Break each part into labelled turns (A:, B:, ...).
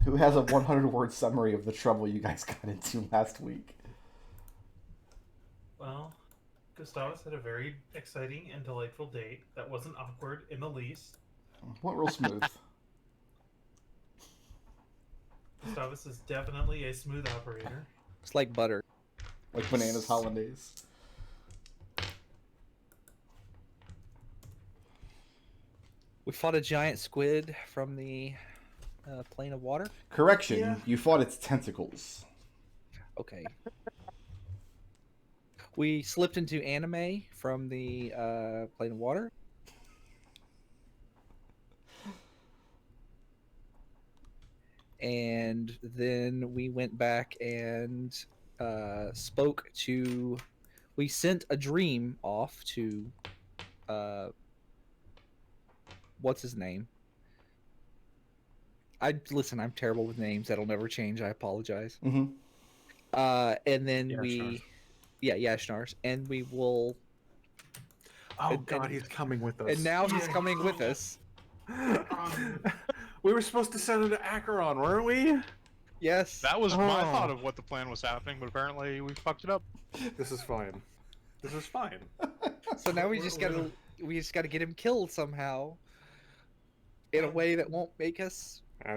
A: Who has a 100-word summary of the trouble you guys got into last week?
B: Well, Gustavus had a very exciting and delightful date that wasn't awkward in the least.
A: Went real smooth.
B: Gustavus is definitely a smooth operator.
C: It's like butter.
A: Like bananas hollandaise.
C: We fought a giant squid from the plane of water.
A: Correction,
B: Yeah.
A: you fought its tentacles.
C: Okay. We slipped into anime from the plane of water. And then we went back and spoke to... We sent a dream off to... what's his name? Listen, I'm terrible with names. That'll never change. I apologize.
A: Mm-hmm.
C: And then
D: Yashnars.
C: Yashnars. And we will...
D: Oh
C: And-
D: God,
C: and-
D: he's coming with us.
C: And now he's coming with us.
D: We were supposed to send him to Acheron, weren't we?
C: Yes.
E: That was my
D: Oh.
E: thought of what the plan was happening, but apparently we fucked it up.
D: This is fine. This is fine.
C: So now we just gotta get him killed somehow. In a way that won't make us...
D: I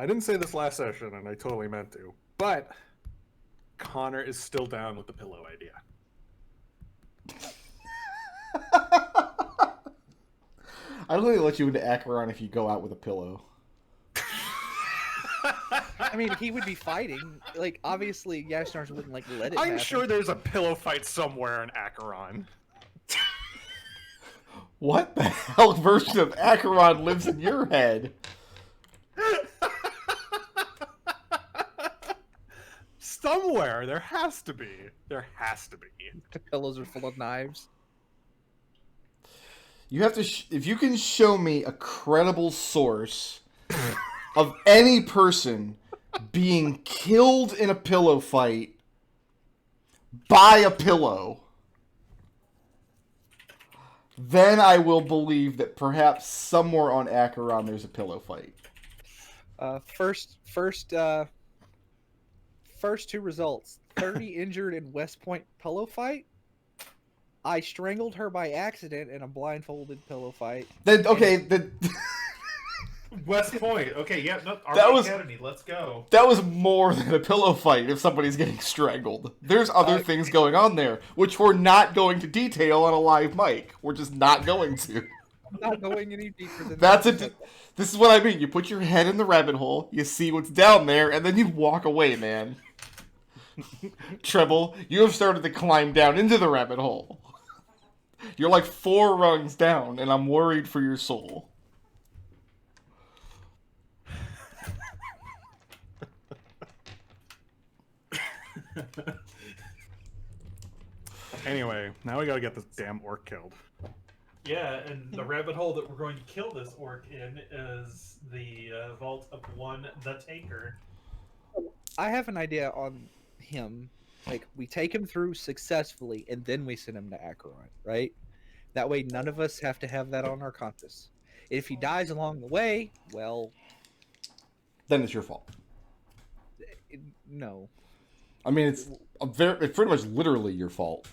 D: didn't say this last session, and I totally meant to. But Connor is still down with the pillow idea.
A: I'd only let you into Acheron if you go out with a pillow.
C: I mean, he would be fighting. Like, obviously, Yashnars wouldn't, like, let it
D: I'm
C: happen.
D: sure there's a pillow fight somewhere in Acheron.
A: What the hell version of Acheron lives in your head?
D: Somewhere. There has to be. There has to be.
C: The pillows are full of knives.
A: You have to, if you can show me a credible source of any person being killed in a pillow fight by a pillow, then I will believe that perhaps somewhere on Acheron there's a pillow fight.
C: First two results. 30 injured in West Point pillow fight. I strangled her by accident in a blindfolded pillow fight.
A: Then okay, then
B: West Point. Okay, yeah, no,
A: That
B: Army
A: was-
B: Academy. Let's go.
A: that was more than a pillow fight if somebody's getting strangled. There's other things going on there, which we're not going to detail on a live mic. We're just not going to.
C: I'm not going any deeper than
A: That's
C: that.
A: this is what I mean. You put your head in the rabbit hole, you see what's down there, and then you walk away, man. Treble, you have started to climb down into the rabbit hole. You're like 4 rungs down, and I'm worried for your soul.
D: Anyway, now we gotta get this damn orc killed.
B: Yeah, and the rabbit hole that we're going to kill this orc in is the Vault of One, the Taker.
C: I have an idea on him. Like, we take him through successfully, and then we send him to Acheron, right? That way, none of us have to have that on our conscience. If he dies along the way, well,
A: Then it's your fault.
C: no.
A: I mean, it's pretty much literally your fault.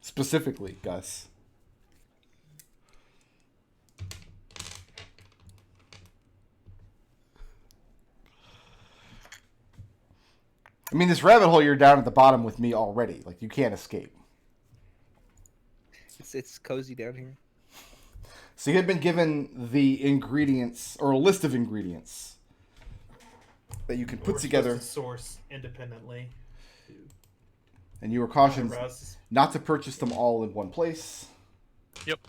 A: Specifically, Gus. I mean, this rabbit hole, you're down at the bottom with me already. Like, you can't escape.
C: It's cozy down here.
A: So you had been given the ingredients, or a list of ingredients, that you can put
B: We're
A: together,
B: supposed to source independently.
A: and you were cautioned
B: Russ.
A: not to purchase them all in one place.
E: Yep.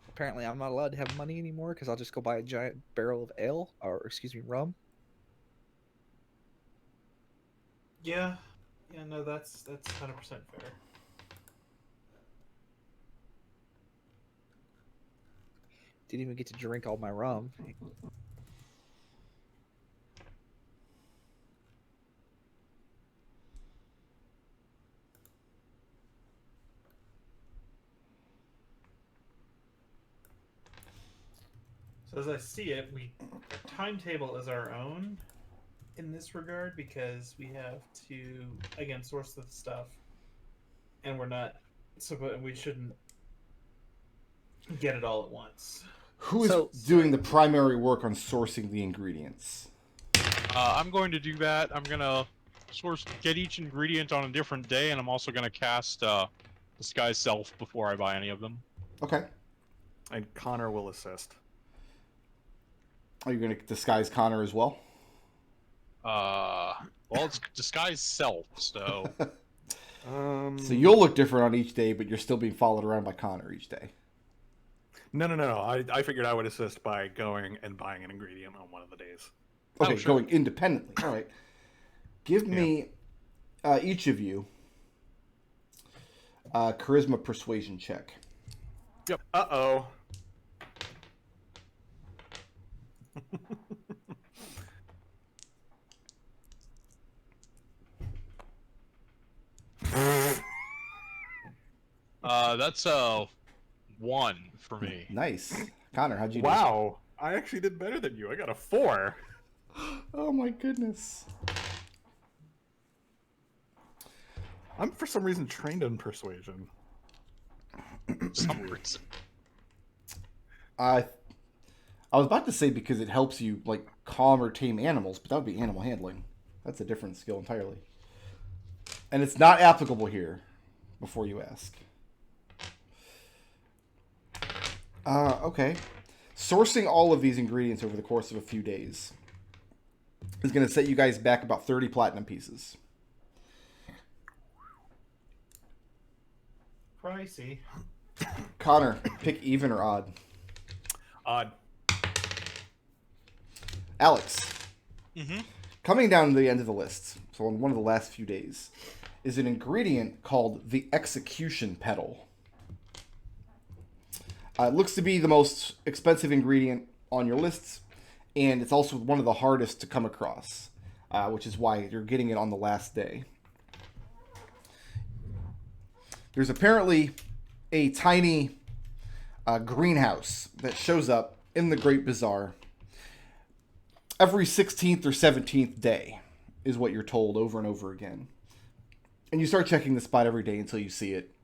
C: Apparently, I'm not allowed to have money anymore because I'll just go buy a giant barrel of ale, or excuse me, rum.
B: Yeah, no, that's 100% fair.
C: Didn't even get to drink all my rum.
B: So as I see it, timetable is our own in this regard because we have to again source the stuff, and we're not. So we shouldn't get it all at once.
A: Who is
C: So-
A: doing the primary work on sourcing the ingredients?
E: I'm going to do that. I'm gonna get each ingredient on a different day, and I'm also gonna cast Disguise Self before I buy any of them.
A: Okay.
D: And Connor will assist.
A: Are you going to disguise Connor as well?
E: Well, it's Disguise Self, so...
A: So you'll look different on each day, but you're still being followed around by Connor each day.
D: No. I figured I would assist by going and buying an ingredient on one of the days.
A: Okay,
E: Oh, sure.
A: going independently. All right. Give me, each of you, a charisma persuasion check.
D: Yep. Uh-oh.
E: That's 1 for me.
A: Nice. Connor, how'd you do?
D: Wow. I actually did better than you. I got a 4.
A: Oh my goodness.
D: I'm for some reason trained in persuasion.
E: Some reason.
A: I was about to say because it helps you like calm or tame animals, but that would be animal handling. That's a different skill entirely. And it's not applicable here, before you ask. Okay. Sourcing all of these ingredients over the course of a few days is going to set you guys back about 30 platinum pieces.
B: Pricey.
A: Connor, pick even or odd.
D: Odd.
A: Alex,
E: Mm-hmm.
A: coming down to the end of the list, so on one of the last few days, is an ingredient called the execution petal. It looks to be the most expensive ingredient on your lists, and it's also one of the hardest to come across, which is why you're getting it on the last day. There's apparently a tiny greenhouse that shows up in the Great Bazaar every 16th or 17th day, is what you're told over and over again. And you start checking the spot every day until you see it.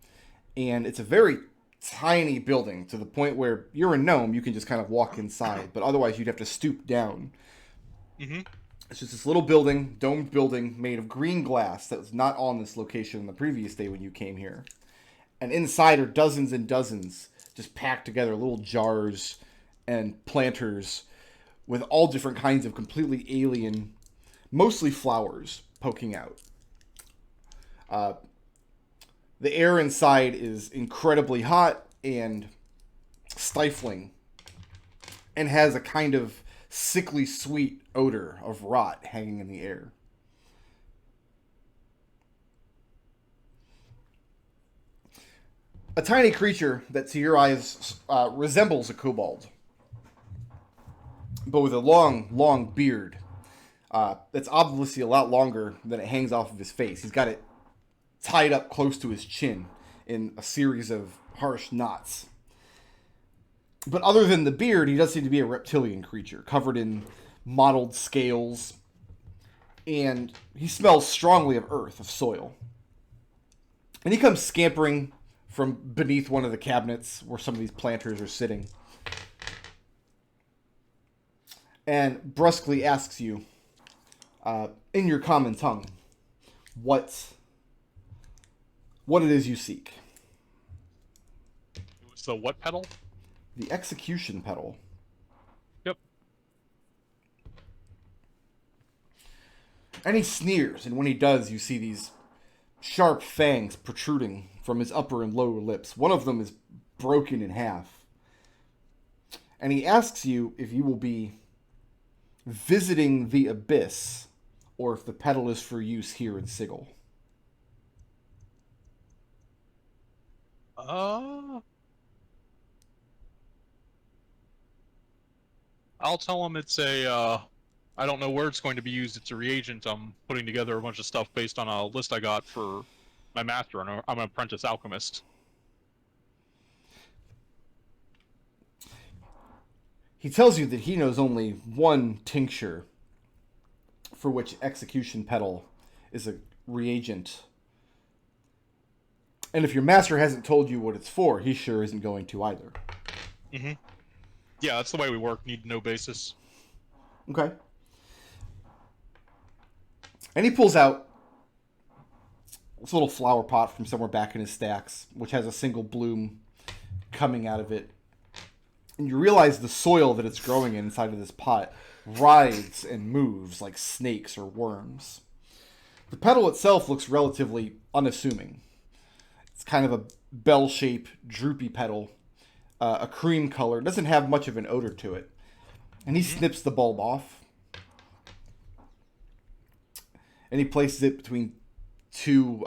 A: And it's a very tiny building to the point where you're a gnome, you can just kind of walk inside, but otherwise you'd have to stoop down.
E: Mm-hmm.
A: It's just this little building, domed building, made of green glass that was not on this location on the previous day when you came here. And inside are dozens and dozens, just packed together, little jars and planters with all different kinds of completely alien, mostly flowers, poking out. The air inside is incredibly hot and stifling, and has a kind of sickly sweet odor of rot hanging in the air. A tiny creature that to your eyes resembles a kobold, but with a long, long beard that's obviously a lot longer than it hangs off of his face. He's got it tied up close to his chin in a series of harsh knots. But other than the beard, he does seem to be a reptilian creature, covered in mottled scales, and he smells strongly of earth, of soil. And he comes scampering from beneath one of the cabinets where some of these planters are sitting, and brusquely asks you, in your common tongue, what it is you seek.
E: So what pedal?
A: The execution petal.
E: Yep.
A: And he sneers, and when he does, you see these sharp fangs protruding from his upper and lower lips. One of them is broken in half. And he asks you if you will be visiting the abyss, or if the petal is for use here in Sigil.
E: I'll tell him it's a, I don't know where it's going to be used. It's a reagent. I'm putting together a bunch of stuff based on a list I got for my master, and I'm an apprentice alchemist.
A: He tells you that he knows only one tincture for which execution petal is a reagent. And if your master hasn't told you what it's for, he sure isn't going to either.
E: Mm-hmm. Yeah, that's the way we work. Need to know basis.
A: Okay. And he pulls out this little flower pot from somewhere back in his stacks, which has a single bloom coming out of it. And you realize the soil that it's growing inside of this pot writhes and moves like snakes or worms. The petal itself looks relatively unassuming. It's kind of a bell-shaped, droopy petal, a cream color. It doesn't have much of an odor to it. And he snips the bulb off. And he places it between two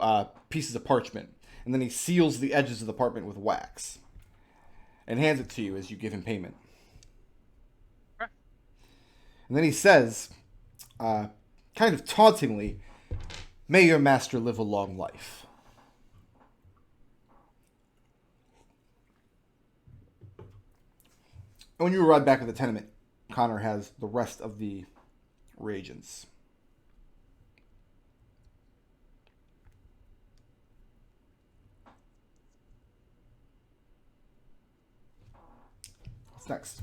A: pieces of parchment. And then he seals the edges of the parchment with wax. And hands it to you as you give him payment.
E: Okay.
A: And then he says, kind of tauntingly, "May your master live a long life." And when you arrive back at the tenement, Connor has the rest of the reagents. What's next?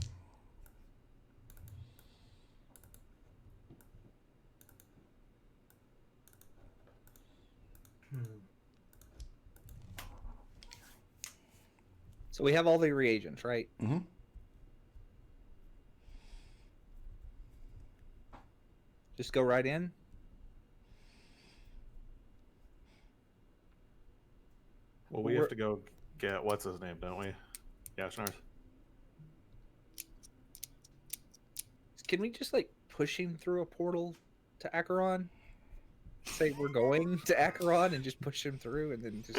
C: So we have all the reagents, right?
A: Mm-hmm.
C: Just go right in.
D: Well, we have to go get what's his name, don't we? Yeah, Snarth.
C: Can we just like push him through a portal to Acheron? Say we're going to Acheron and just push him through, and then just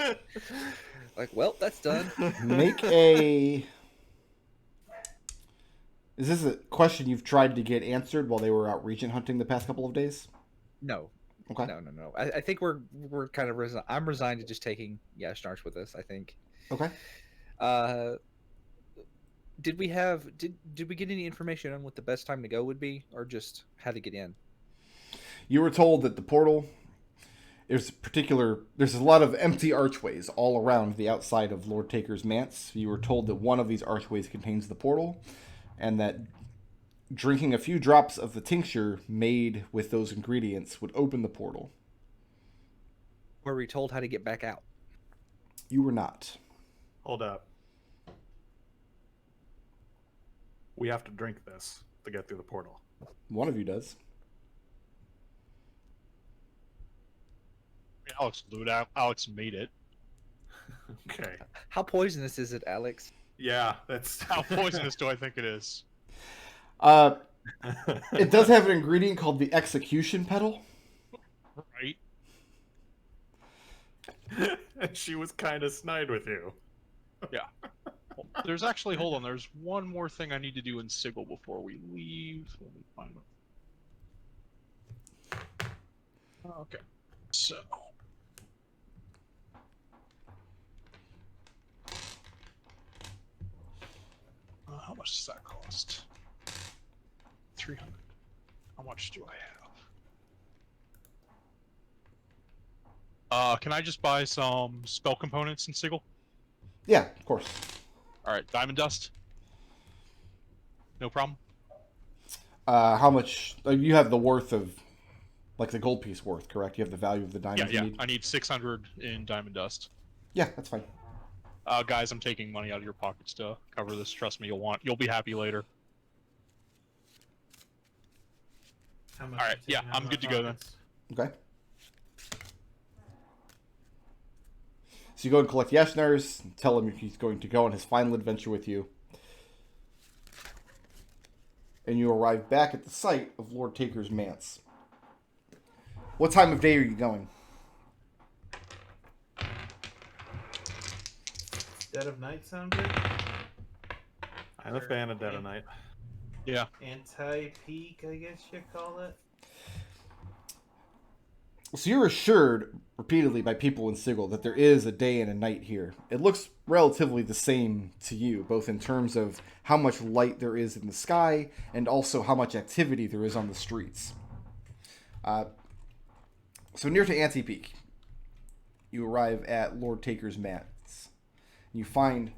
C: like, well, that's done.
A: Make a... Is this a question you've tried to get answered while they were out regent hunting the past couple of days?
C: No.
A: Okay.
C: No. I think we're kind of I'm resigned to just taking Yashnarch with us, I think.
A: Okay.
C: Did we get any information on what the best time to go would be, or just how to get in?
A: You were told that the portal, there's a lot of empty archways all around the outside of Lord Taker's manse. You were told that one of these archways contains the portal, and that drinking a few drops of the tincture made with those ingredients would open the portal.
C: Were we told how to get back out?
A: You were not.
D: Hold up. We have to drink this to get through the portal.
A: One of you does.
E: Alex will do it. Alex made it.
D: Okay.
C: How poisonous is it, Alex?
D: Yeah, that's
E: How poisonous do I think it is?
A: It does have an ingredient called the execution petal.
E: Right.
D: She was kind of snide with you.
E: Yeah. Well, there's actually, hold on, there's one more thing I need to do in Sigil before we leave. Let me find it. Okay. So. How much does that cost? 300. How much do I have? Can I just buy some spell components in Sigil?
A: Yeah, of course.
E: Alright, diamond dust. No problem.
A: How much? You have the worth of, like the gold piece worth, correct? You have the value of the diamonds
E: Yeah.
A: you need?
E: I need 600 in diamond dust.
A: Yeah, that's fine.
E: Guys, I'm taking money out of your pockets to cover this. Trust me, you'll be happy later.
B: How much
E: Alright,
B: you
E: yeah,
B: taking out
E: I'm
B: of
E: good to
B: my
E: go then.
B: pockets?
A: Okay. So you go and collect Yashnar's, tell him he's going to go on his final adventure with you. And you arrive back at the site of Lord Taker's manse. What time of day are you going?
B: Dead of night sound good?
D: I'm a fan of Dead of Night.
E: Yeah.
B: Anti-peak, I guess you call it.
A: So you're assured repeatedly by people in Sigil that there is a day and a night here. It looks relatively the same to you, both in terms of how much light there is in the sky and also how much activity there is on the streets. So near to Anti-Peak, you arrive at Lord Taker's Mats. You find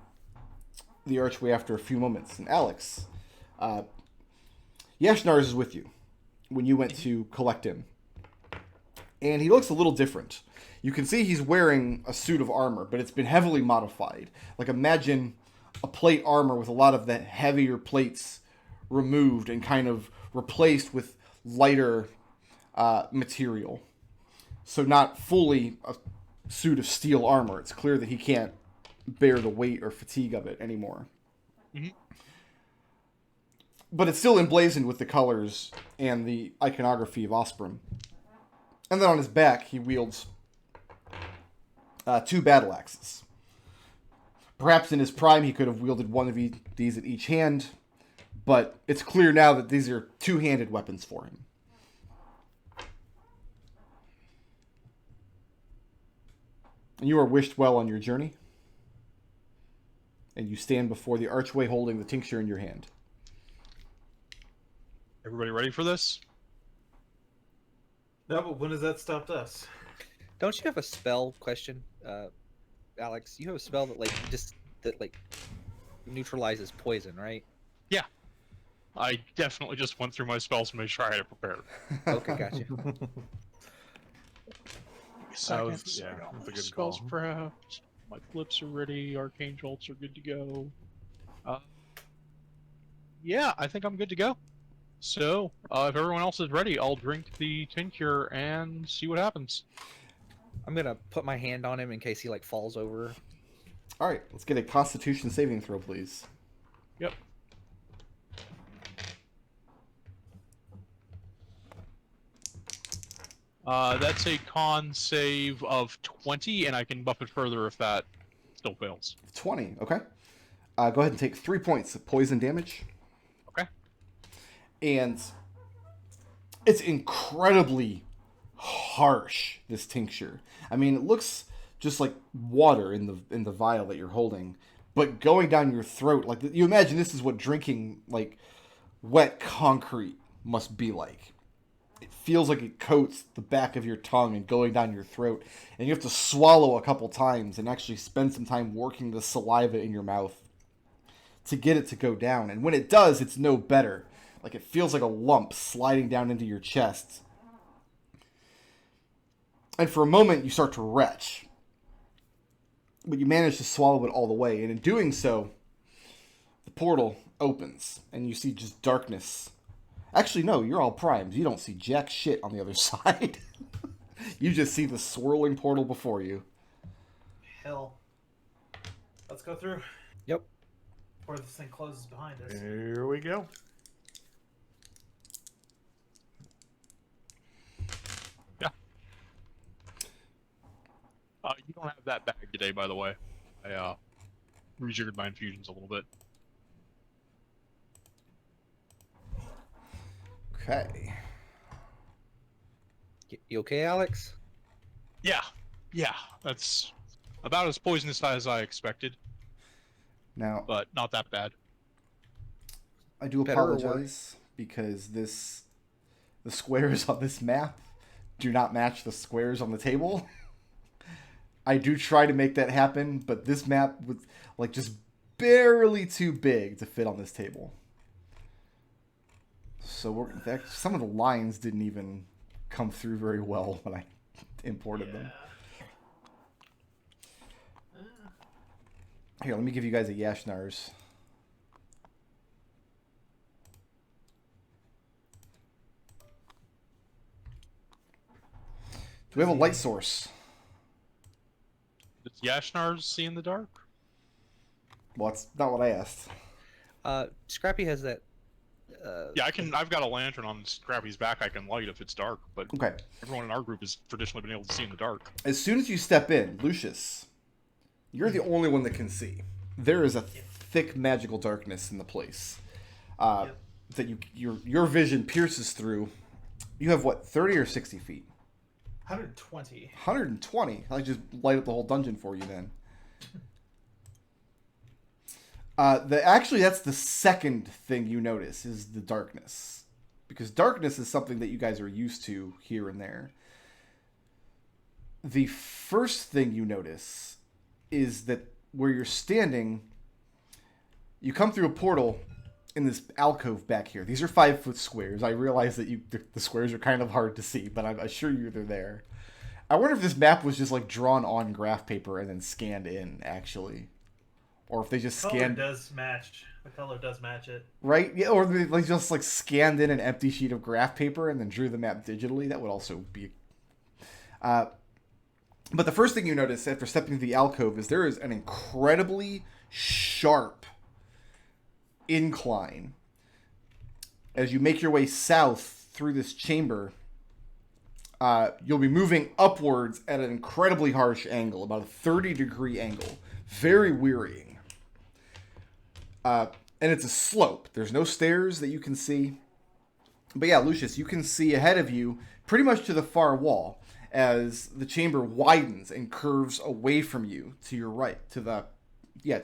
A: the archway after a few moments. And Alex, Yashnars is with you when you went to collect him. And he looks a little different. You can see he's wearing a suit of armor, but it's been heavily modified. Like, imagine a plate armor with a lot of the heavier plates removed and kind of replaced with lighter material. So not fully a suit of steel armor. It's clear that he can't bear the weight or fatigue of it anymore.
E: Mm-hmm.
A: But it's still emblazoned with the colors and the iconography of Osprey. And then on his back, he wields 2 battle axes. Perhaps in his prime, he could have wielded one of these in each hand, but it's clear now that these are 2-handed weapons for him. And you are wished well on your journey, and you stand before the archway holding the tincture in your hand.
E: Everybody ready for this?
B: No, but when has that stopped us?
C: Don't you have a spell question, Alex? You have a spell that neutralizes poison, right?
E: Yeah. I definitely just went through my spells to make sure I had it prepared.
C: Okay, gotcha.
D: That's a good
E: Spells
D: call.
E: perhaps. My flips are ready. Arcane Jolts are good to go. Yeah, I think I'm good to go. So, if everyone else is ready, I'll drink the tincture and see what happens.
C: I'm gonna put my hand on him in case he falls over.
A: All right, let's get a Constitution saving throw, please.
E: Yep. That's a con save of 20, and I can buff it further if that still fails.
A: 20, okay. Go ahead and take 3 points of poison damage.
E: Okay.
A: And it's incredibly harsh, this tincture. I mean, it looks just like water in the vial that you're holding, but going down your throat, you imagine this is what drinking wet concrete must be like. It feels like it coats the back of your tongue and going down your throat, and you have to swallow a couple times and actually spend some time working the saliva in your mouth to get it to go down. And when it does, it's no better. It feels like a lump sliding down into your chest. And for a moment, you start to retch. But you manage to swallow it all the way. And in doing so, the portal opens. And you see just darkness. Actually, no, you're all primed. You don't see jack shit on the other side. You just see the swirling portal before you.
B: Hell. Let's go through.
C: Yep.
B: Before this thing closes behind us.
D: Here we go.
E: You don't have that bag today, by the way. I rejiggered my infusions a little bit.
A: Okay.
C: You okay, Alex?
E: Yeah, that's about as poisonous as I expected,
A: Now,
E: but not that bad.
A: I do
C: Better or
A: apologize because the squares on this map do not match the squares on the table. I do try to make that happen, but this map was just barely too big to fit on this table. So some of the lines didn't even come through very well when I imported them. Here, let me give you guys a Yashnars. Do we have a light source?
E: Does Yashnars see in the dark?
A: Well, that's not what I asked.
C: Scrappy has that.
E: Yeah, I've got a lantern on Scrappy's back I can light if it's dark, but
A: Okay.
E: everyone in our group has traditionally been able to see in the dark.
A: As soon as you step in, Lucius, you're the only one that can see. There is a thick magical darkness in the place that your vision pierces through. You have what, 30 or 60 feet?
B: 120.
A: 120. I just light up the whole dungeon for you then. Actually, that's the second thing you notice is the darkness. Because darkness is something that you guys are used to here and there. The first thing you notice is that where you're standing, you come through a portal in this alcove back here. These are 5-foot squares. I realize that the squares are kind of hard to see, but I assure you they're there. I wonder if this map was just like drawn on graph paper and then scanned in, actually. Or if they just scanned...
B: The color does match it.
A: Right? Yeah, or they just like scanned in an empty sheet of graph paper and then drew the map digitally. That would also be... But the first thing you notice after stepping into the alcove is there is an incredibly sharp incline. As you make your way south through this chamber, you'll be moving upwards at an incredibly harsh angle, about a 30-degree angle. Very wearying. And it's a slope. There's no stairs that you can see. But yeah, Lucius, you can see ahead of you, pretty much to the far wall, as the chamber widens and curves away from you to your right. To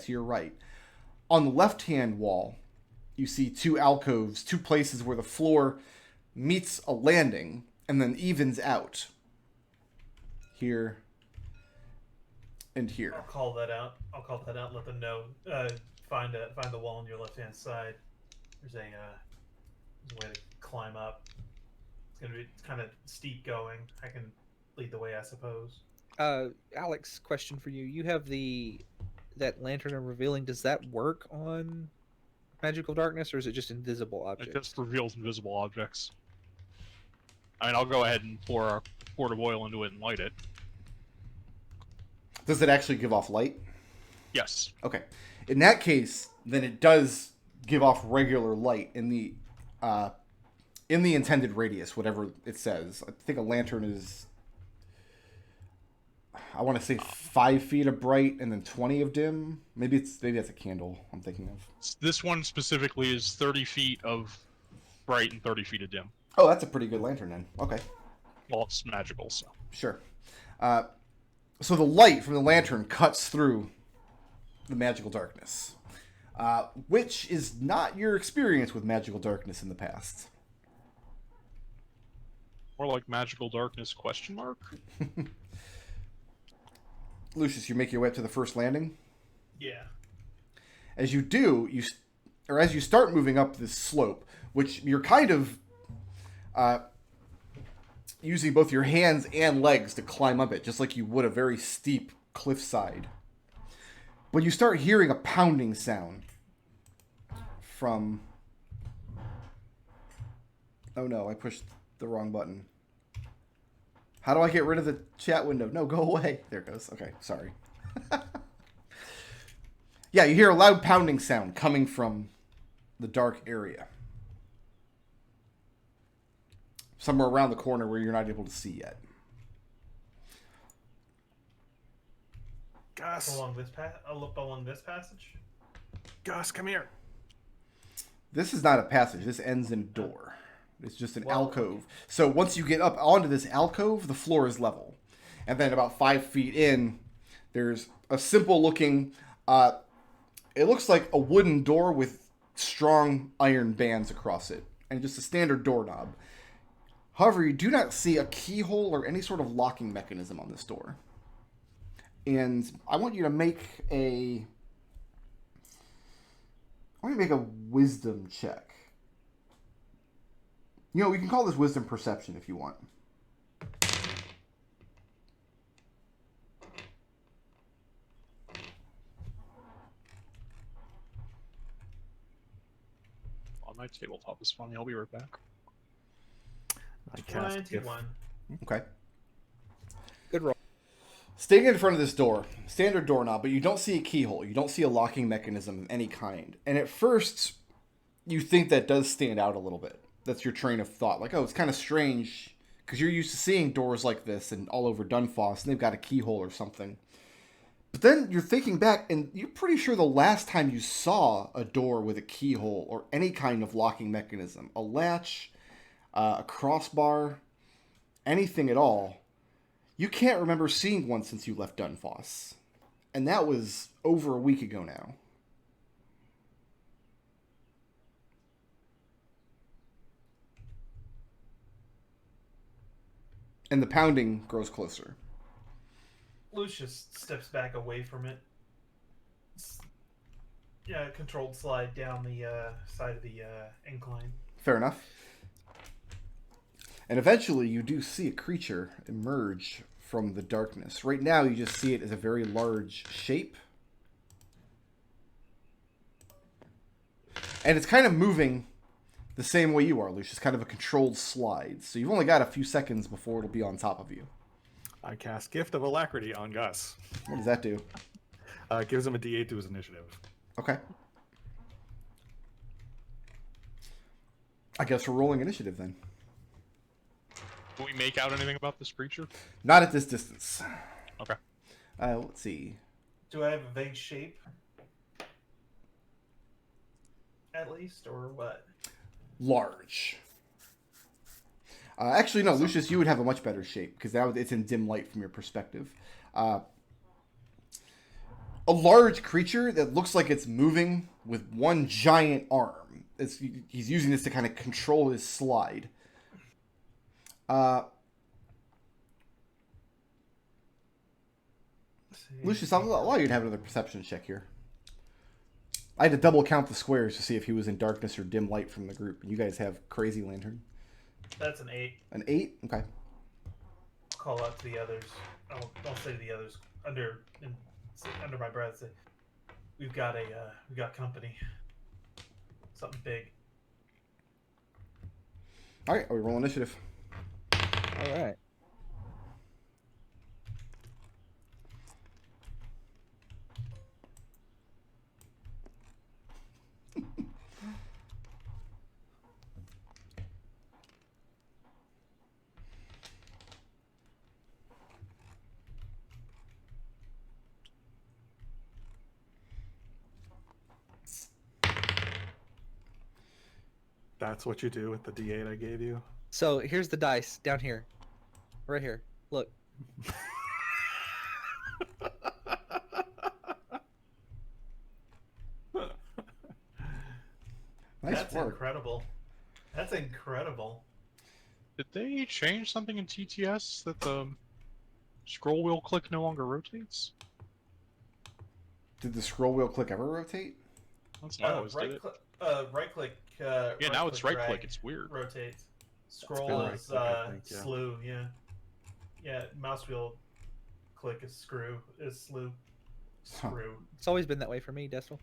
A: your right. On the left-hand wall, you see two alcoves, two places where the floor meets a landing and then evens out. Here and here.
B: I'll call that out. Let them know. Find the wall on your left-hand side. There's a way to climb up. It's gonna be kind of steep going. I can lead the way, I suppose.
C: Alex, question for you. You have that lantern of revealing. Does that work on magical darkness, or is it just invisible objects?
E: It just reveals invisible objects. I mean, I'll go ahead and pour a quart of oil into it and light it.
A: Does it actually give off light?
E: Yes.
A: Okay. In that case, then it does give off regular light in the intended radius, whatever it says. I think a lantern is, I want to say 5 feet of bright and then 20 of dim. Maybe that's a candle I'm thinking of.
E: This one specifically is 30 feet of bright and 30 feet of dim.
A: Oh, that's a pretty good lantern then. Okay.
E: Well, it's magical, so.
A: Sure. So the light from the lantern cuts through the magical darkness, which is not your experience with magical darkness in the past.
E: More like magical darkness question mark?
A: Lucius, you make your way up to the first landing.
B: Yeah.
A: As you do, as you start moving up this slope, which you're kind of using both your hands and legs to climb up it, just like you would a very steep cliffside. But you start hearing a pounding sound from... Oh no, I pushed the wrong button. How do I get rid of the chat window? No, go away. There it goes. Okay, sorry. Yeah, you hear a loud pounding sound coming from the dark area. Somewhere around the corner where you're not able to see yet.
D: Gus,
B: I'll look along this passage.
D: Gus, come here.
A: This is not a passage. This ends in a door. It's just an alcove. So once you get up onto this alcove, the floor is level. And then about 5 feet in, there's a simple looking... it looks like a wooden door with strong iron bands across it. And just a standard doorknob. However, you do not see a keyhole or any sort of locking mechanism on this door. And I want you to make a wisdom check. You know, we can call this wisdom perception if you want.
E: On my tabletop is funny. I'll be right back.
D: I cast
B: 21.
A: Okay.
C: Good roll.
A: Staying in front of this door, standard doorknob, but you don't see a keyhole. You don't see a locking mechanism of any kind. And at first, you think that does stand out a little bit. That's your train of thought. Like, oh, it's kind of strange, because you're used to seeing doors like this and all over Dunfoss, and they've got a keyhole or something. But then you're thinking back, and you're pretty sure the last time you saw a door with a keyhole or any kind of locking mechanism, a latch, a crossbar, anything at all, You can't remember seeing one since you left Dunfoss. And that was over a week ago now. And the pounding grows closer.
B: Lucius steps back away from it. Yeah, controlled slide down the side of the incline.
A: Fair enough. And eventually you do see a creature emerge from the darkness. Right now you just see it as a very large shape. And it's kind of moving the same way you are, Lucius, kind of a controlled slide. So you've only got a few seconds before it'll be on top of you.
D: I cast Gift of Alacrity on Gus.
A: What does that do?
D: It gives him a D8 to his initiative.
A: Okay. I guess we're rolling initiative then.
E: Do we make out anything about this creature?
A: Not at this distance.
E: Okay.
A: Let's see.
B: Do I have a vague shape? At least, or what?
A: Large. Actually, no, Lucius, you would have a much better shape because now it's in dim light from your perspective. A large creature that looks like it's moving with one giant arm. He's using this to kind of control his slide. Lucius, I'll allow you to have another perception check here. I had to double count the squares to see if he was in darkness or dim light from the group. You guys have crazy lantern.
B: That's an 8.
A: An 8? Okay.
B: Call out to the others. I'll say to the others under my breath. Say, we got company. Something big.
A: All right, are we roll initiative?
C: All right.
D: That's what you do with the D8 I gave you?
C: So here's the dice down here. Right here. Look.
A: Nice
B: That's
A: work.
B: incredible. That's incredible.
E: Did they change something in TTS that the scroll wheel click no longer rotates?
A: Did the scroll wheel click ever rotate?
E: That's how I always did it.
B: Right click.
E: Yeah, now it's right
B: drag
E: click. It's weird.
B: Rotates.
D: been
B: Scroll
D: right
B: is
D: click, I think, yeah.
B: slew. Yeah. Yeah. Mouse wheel click is screw. Is slew. Screw.
C: It's always been that way for me, Destil.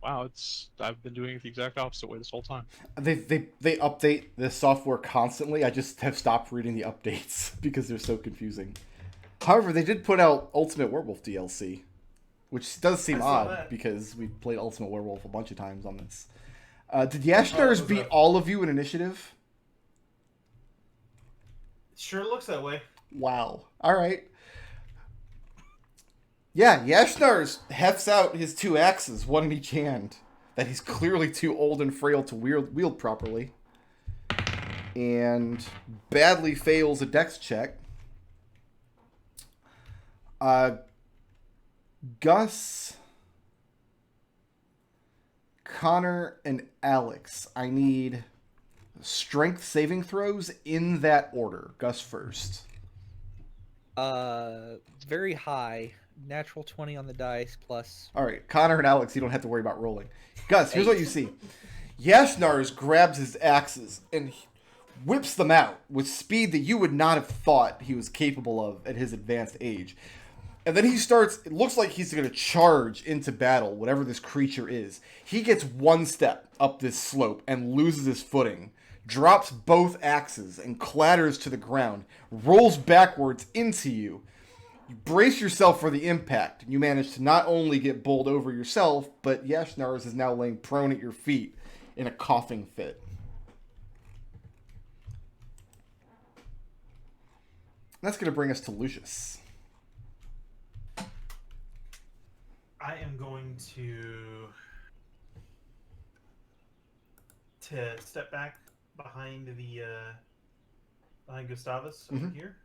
E: Wow, I've been doing it the exact opposite way this whole time.
A: They update the software constantly. I just have stopped reading the updates because they're so confusing. However, they did put out Ultimate Werewolf DLC, which does seem
B: I saw
A: odd
B: that.
A: because we played Ultimate Werewolf a bunch of times on this. Did Yashnars beat all of you in initiative?
B: Sure looks that way.
A: Wow. All right. Yeah, Yashnars hefts out his 2 axes, one in each hand, that he's clearly too old and frail to wield properly. And badly fails a dex check. Gus, Connor, and Alex, I need strength saving throws in that order. Gus first.
C: Very high. Natural 20 on the dice plus.
A: All right, Connor and Alex, you don't have to worry about rolling. Gus, here's what you see. Yashnars grabs his axes and whips them out with speed that you would not have thought he was capable of at his advanced age. And then he starts, it looks like he's going to charge into battle, whatever this creature is. He gets one step up this slope and loses his footing, drops both axes and clatters to the ground, rolls backwards into you. You brace yourself for the impact, and you manage to not only get bowled over yourself, but Yashnars is now laying prone at your feet in a coughing fit. That's going to bring us to Lucius.
B: I am going to step back behind behind Gustavus over here.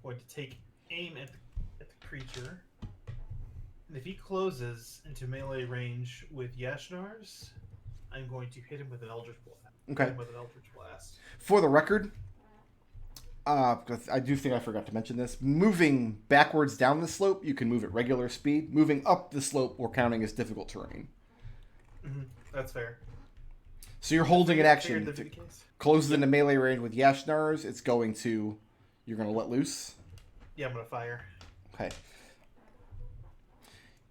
B: going to take aim at the creature. And if he closes into melee range with Yashnar's, I'm going to hit him with an Eldritch Blast.
A: Okay.
B: With an Eldritch Blast.
A: For the record, because I do think I forgot to mention this, moving backwards down the slope, you can move at regular speed. Moving up the slope, we're counting as difficult terrain.
B: Mm-hmm. That's fair.
A: So you're holding an action.
B: Figured that'd be
A: To
B: the case.
A: closes into melee range with Yashnar's, it's going to... You're going to let loose?
B: Yeah, I'm going to fire.
A: Okay.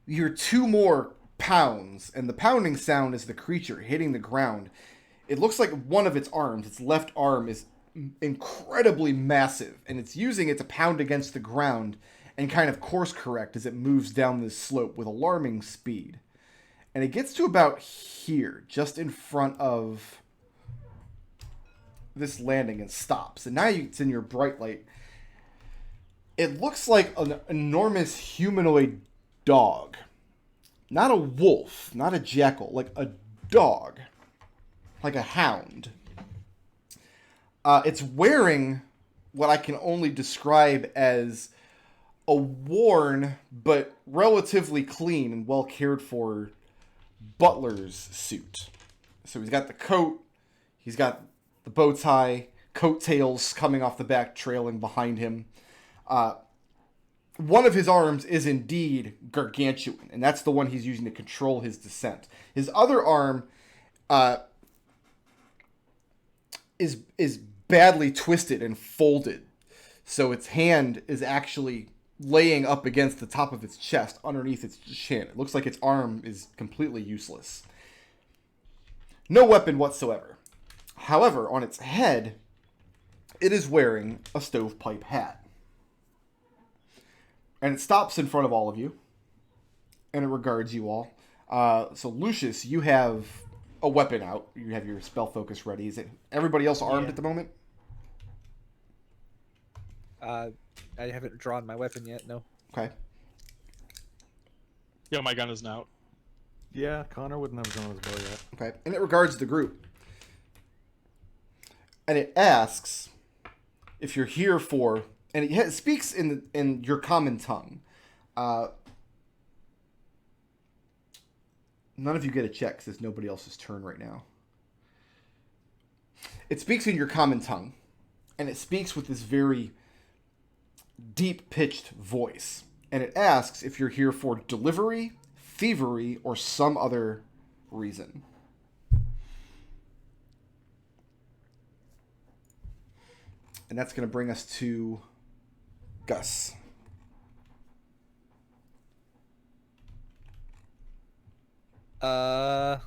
A: You hear 2 more pounds, and the pounding sound is the creature hitting the ground. It looks like one of its arms, its left arm, is incredibly massive, and it's using it to pound against the ground and kind of course correct as it moves down this slope with alarming speed. And it gets to about here, just in front of this landing, and stops. And now it's in your bright light. It looks like an enormous humanoid dog. Not a wolf, not a jackal, like a dog. Like a hound. It's wearing what I can only describe as a worn but relatively clean and well cared for butler's suit. So he's got the coat, he's got the bow tie, coattails coming off the back trailing behind him. One of his arms is indeed gargantuan, and that's the one he's using to control his descent. His other arm is badly twisted and folded, so its hand is actually laying up against the top of its chest underneath its chin. It looks like its arm is completely useless. No weapon whatsoever. However, on its head, it is wearing a stovepipe hat. And it stops in front of all of you, and it regards you all. So, Lucius, you have a weapon out. You have your spell focus ready. Is it everybody else armed at the moment?
C: I haven't drawn my weapon yet, no.
A: Okay.
E: Yeah, my gun isn't out.
D: Yeah, Connor wouldn't have drawn his bow yet.
A: Okay. And it regards the group. And it asks if you're here for... And it speaks in your common tongue. None of you get a check because it's nobody else's turn right now. It speaks in your common tongue. And it speaks with this very deep-pitched voice. And it asks if you're here for delivery, thievery, or some other reason. And that's going to bring us to Gus.
C: I'm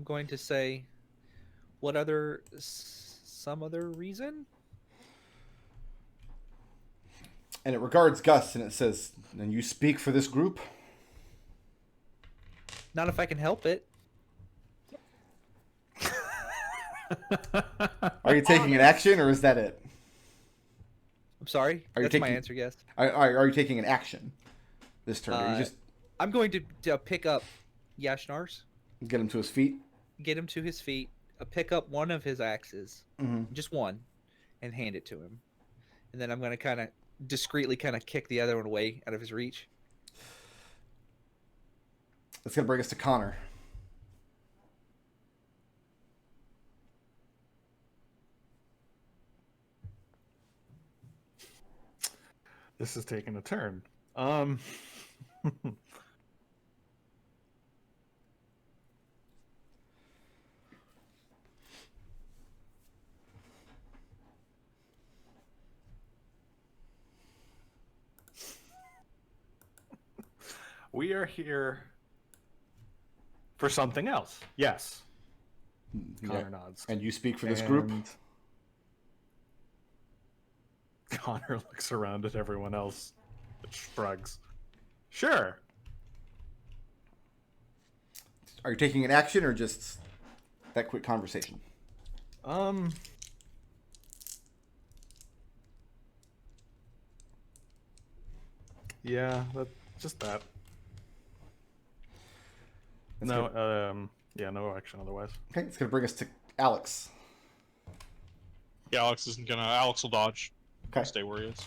C: going to say, some other reason?
A: And it regards Gus, and it says, and you speak for this group?
C: Not if I can help it.
A: Are you taking an action, or is that it?
C: I'm sorry.
A: Are you
C: That's my
A: taking-
C: answer, yes.
A: Are you taking an action this turn? Or you just
C: I'm going to pick up Yashnar's,
A: get him to his feet?
C: get him to his feet, pick up one of his axes,
A: Mm-hmm.
C: just one, and hand it to him. And then I'm going to kind of discreetly kick the other one away out of his reach.
A: That's going to bring us to Connor.
D: This is taking a turn. We are here for something else. Yes. Connor nods.
A: And you speak for this group?
D: And Connor looks around at everyone else and shrugs. Sure.
A: Are you taking an action or just that quick conversation?
D: Yeah, just that.
A: That's
D: No,
A: good.
D: yeah, no action otherwise.
A: Okay, it's going to bring us to Alex.
E: Yeah, Alex will dodge.
A: Okay.
E: Stay where he is.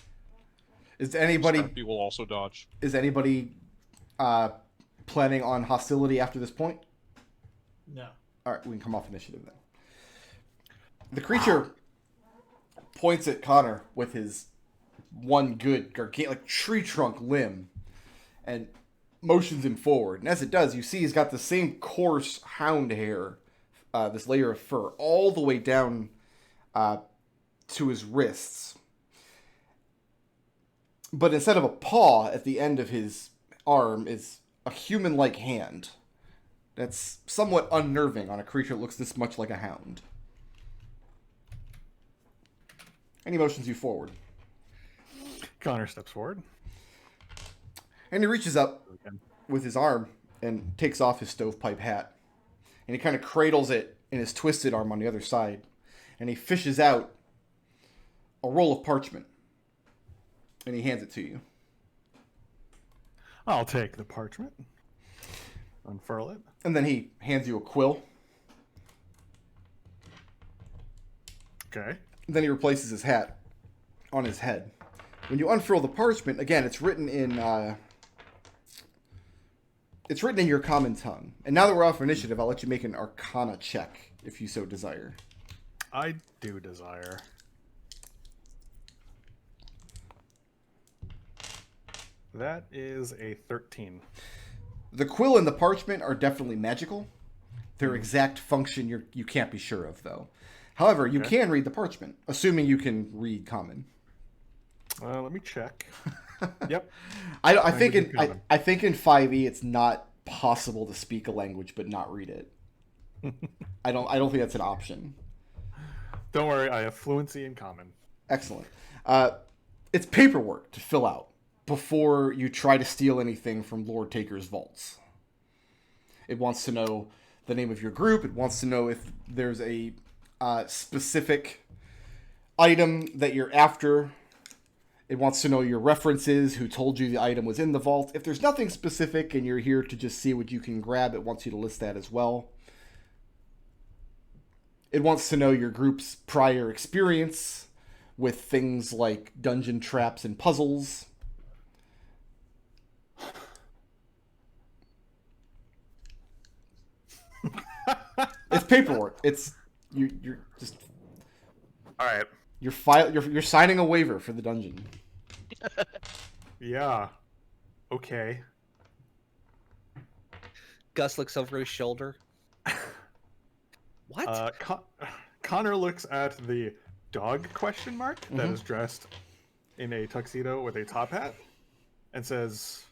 A: Is anybody
E: Scrappy will also dodge.
A: is anybody planning on hostility after this point?
B: No.
A: All right, we can come off initiative then. The creature points at Connor with his one good gargantuan, tree trunk limb, and motions him forward. And as it does, you see he's got the same coarse hound hair, this layer of fur, all the way down to his wrists. But instead of a paw at the end of his arm is a human-like hand. That's somewhat unnerving on a creature that looks this much like a hound. And he motions you forward.
D: Connor steps forward.
A: And he reaches up with his arm and takes off his stovepipe hat. And he kind of cradles it in his twisted arm on the other side. And he fishes out a roll of parchment. And he hands it to you.
D: I'll take the parchment. Unfurl it.
A: And then he hands you a quill.
D: Okay.
A: Then he replaces his hat on his head. When you unfurl the parchment, again, it's written in your common tongue. And now that we're off initiative, I'll let you make an Arcana check if you so desire.
D: I do desire. That is a 13.
A: The quill and the parchment are definitely magical. Their exact function you can't be sure of, though. However, you can read the parchment, assuming you can read common.
D: Let me check. Yep.
A: I think in 5e it's not possible to speak a language but not read it. I don't think that's an option.
D: Don't worry, I have fluency in common.
A: Excellent. It's paperwork to fill out before you try to steal anything from Lord Taker's vaults. It wants to know the name of your group. It wants to know if there's a specific item that you're after. It wants to know your references, who told you the item was in the vault. If there's nothing specific and you're here to just see what you can grab, it wants you to list that as well. It wants to know your group's prior experience with things like dungeon traps and puzzles. It's paperwork. It's you're just
D: All right.
A: You're signing a waiver for the dungeon.
D: Yeah. Okay.
C: Gus looks over his shoulder. What?
D: Connor looks at the dog question mark that is dressed in a tuxedo with a top hat and says,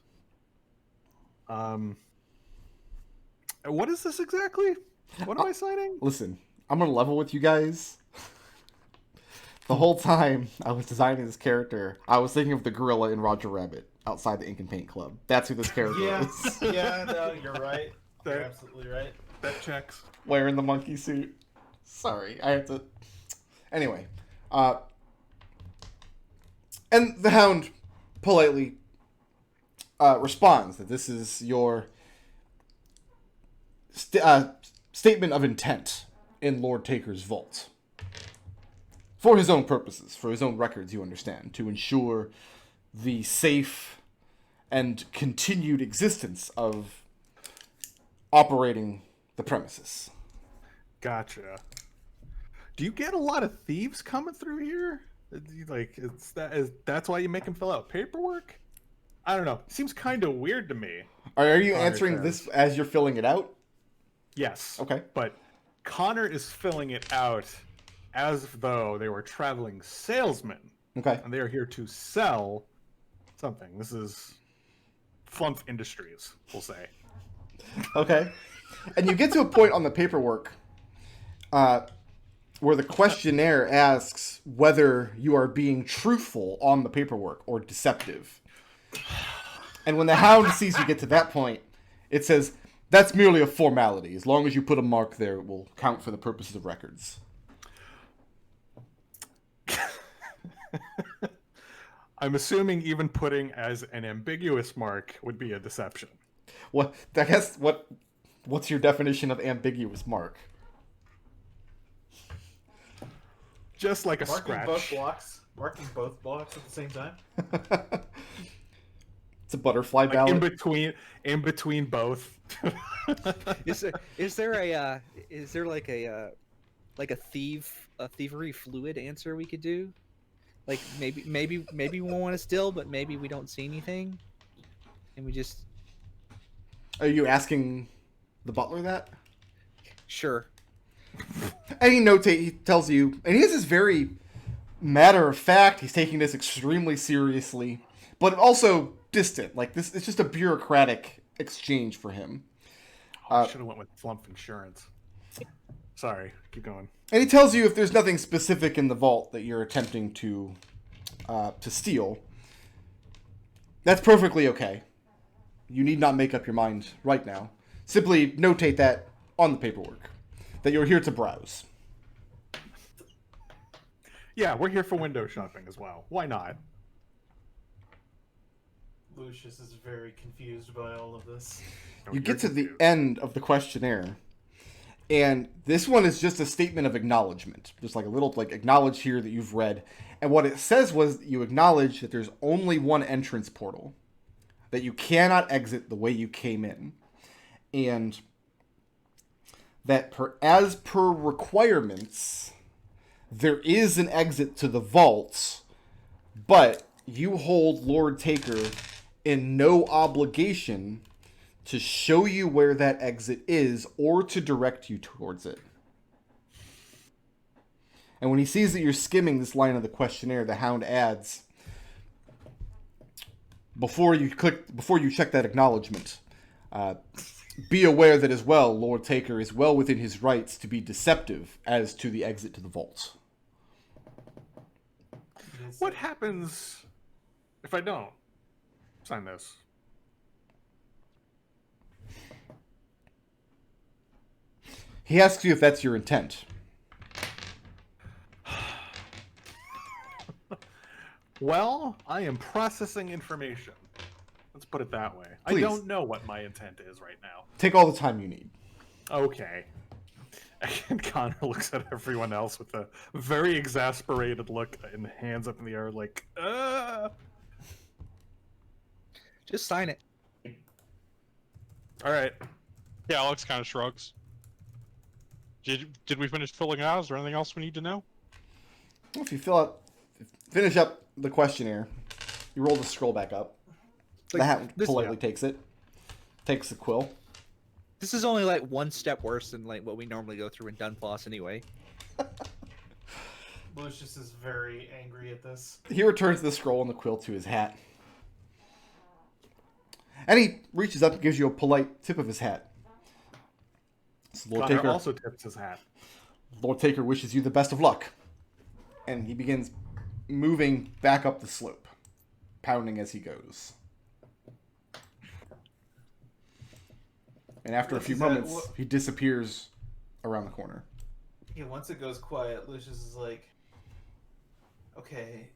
D: what is this exactly? What am I signing?
A: Listen, I'm gonna level with you guys. The whole time I was designing this character, I was thinking of the gorilla in Roger Rabbit outside the Ink and Paint Club. That's who this character is.
B: Yeah, no, you're right. You're absolutely right.
D: That checks.
A: Wearing the monkey suit. Sorry, I have to... Anyway. And the hound politely responds that this is your statement of intent in Lord Taker's vault. For his own purposes, for his own records, you understand, to ensure the safe and continued existence of operating the premises.
D: Gotcha. Do you get a lot of thieves coming through here? That's why you make them fill out paperwork? I don't know. Seems kind of weird to me.
A: Are you answering this as you're filling it out?
D: Yes.
A: Okay.
D: But Connor is filling it out as though they were traveling salesmen.
A: Okay.
D: And they are here to sell something. This is Flumph Industries, we'll say.
A: Okay. And you get to a point on the paperwork where the questionnaire asks whether you are being truthful on the paperwork or deceptive. And when the hound sees you get to that point, it says, that's merely a formality. As long as you put a mark there, it will count for the purposes of records.
D: I'm assuming even putting as an ambiguous mark would be a deception.
A: What? I guess what's your definition of ambiguous mark?
D: Just like a
B: Marking
D: scratch.
B: both blocks. Marking both blocks at the same time?
A: It's a butterfly
D: Like
A: ballot.
D: in between both.
C: Is there like a thievery fluid answer we could do? Like maybe we want to still, but maybe we don't see anything, and we just
A: Are you asking the butler that?
C: sure.
A: And he tells you, and he has this very matter of fact. He's taking this extremely seriously, but also distant. Like this, it's just a bureaucratic exchange for him.
D: I should have went with Flumph Insurance. Sorry, keep going.
A: And he tells you if there's nothing specific in the vault that you're attempting to steal, that's perfectly okay. You need not make up your mind right now. Simply notate that on the paperwork, that you're here to browse.
D: Yeah, we're here for window shopping as well. Why not?
B: Lucius is very confused by all of this.
D: No,
A: You
D: you're
A: get to the
D: confused.
A: end of the questionnaire, and this one is just a statement of acknowledgement. Just like a little, like, acknowledge here that you've read. And what it says was you acknowledge that there's only one entrance portal, that you cannot exit the way you came in, and that as per requirements, there is an exit to the vaults, but you hold Lord Taker in no obligation to show you where that exit is or to direct you towards it. And when he sees that you're skimming this line of the questionnaire, the Hound adds, before you check that acknowledgement, be aware that as well, Lord Taker is well within his rights to be deceptive as to the exit to the vaults.
D: What happens if I don't sign this?
A: He asks you if that's your intent.
D: Well, I am processing information. Let's put it that way.
A: Please.
D: I don't know what my intent is right now.
A: Take all the time you need.
D: Okay. And Connor looks at everyone else with a very exasperated look and hands up in the air like,
C: Just sign it.
D: All right.
E: Yeah, Alex kind of shrugs. Did we finish filling it out? Is there anything else we need to know?
A: If you finish up the questionnaire, you roll the scroll back up. The Hound politely takes it, takes the quill.
C: This is only like one step worse than like what we normally go through in Dunfloss anyway.
B: Lucius is very angry at this.
A: He returns the scroll and the quill to his hat. And he reaches up and gives you a polite tip of his hat. So Lord
D: Connor
A: Taker
D: also tips his hat.
A: Lord Taker wishes you the best of luck. And he begins moving back up the slope, pounding as he goes. And after a few moments, he disappears around the corner.
B: Yeah, once it goes quiet, Lucius is like, okay,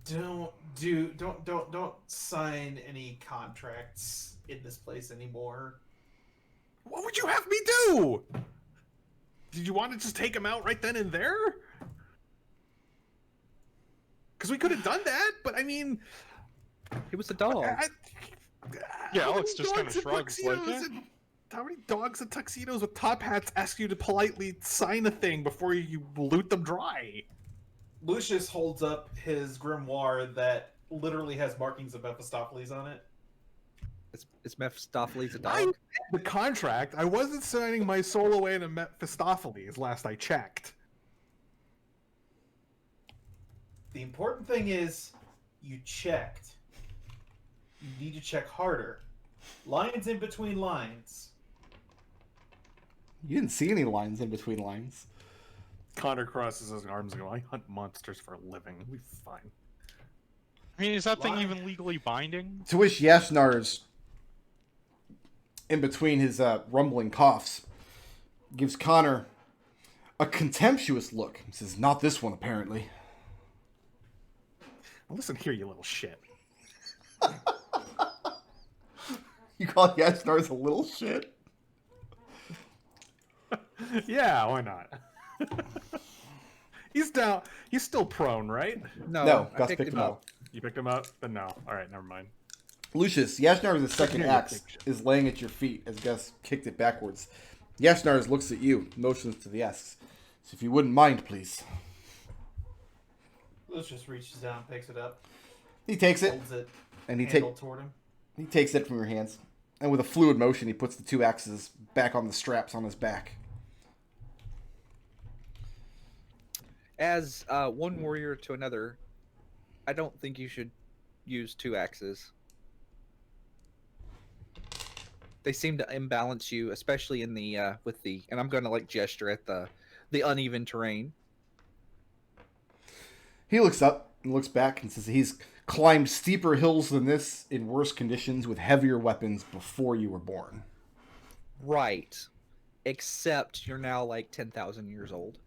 B: don't sign any contracts in this place anymore.
D: What would you have me do? Did you want to just take him out right then and there? Because we could have done that, but I mean...
C: He was a dog.
E: Yeah,
D: how
E: Alex
D: many
E: just kinda
D: dogs in
E: shrugs, like,
D: tuxedos
E: eh.
D: and- How many dogs in tuxedos with top hats ask you to politely sign a thing before you loot them dry?
B: Lucius holds up his grimoire that literally has markings of Mephistopheles on it.
C: Is Mephistopheles a
D: I
C: dog?
D: the contract. I wasn't signing my soul away to Mephistopheles last I checked.
B: The important thing is you checked. You need to check harder. Lines in between lines.
A: You didn't see any lines in between lines.
D: Connor crosses his arms and goes, I hunt monsters for a living. We'll be fine.
E: I mean, is that thing
B: Why?
E: even legally binding?
A: To which Yashnar's, in between his rumbling coughs, gives Connor a contemptuous look. He says, not this one, apparently.
D: Well, listen here, you little shit.
A: You call Yashnar's a little shit?
D: Yeah, why not? He's down. He's still prone, right?
A: No,
C: I
A: Gus
C: picked
A: picked him up.
D: You picked him up? Then no. All right, never mind.
A: Lucius, Yashnar's second
D: Here you
A: axe
D: take shit.
A: is laying at your feet as Gus kicked it backwards. Yashnars looks at you, motions to the axe. So if you wouldn't mind, please.
B: Lucius reaches down, picks it up,
A: He takes it,
B: holds it,
A: and he
B: handle toward him.
A: takes it from your hands. And with a fluid motion, he puts the two axes back on the straps on his back.
C: As one warrior to another, I don't think you should use two axes. They seem to imbalance you, especially in the with the. And I'm going to like gesture at the uneven terrain.
A: He looks up and looks back and says he's climbed steeper hills than this in worse conditions with heavier weapons before you were born.
C: Right. Except you're now like 10,000 years old.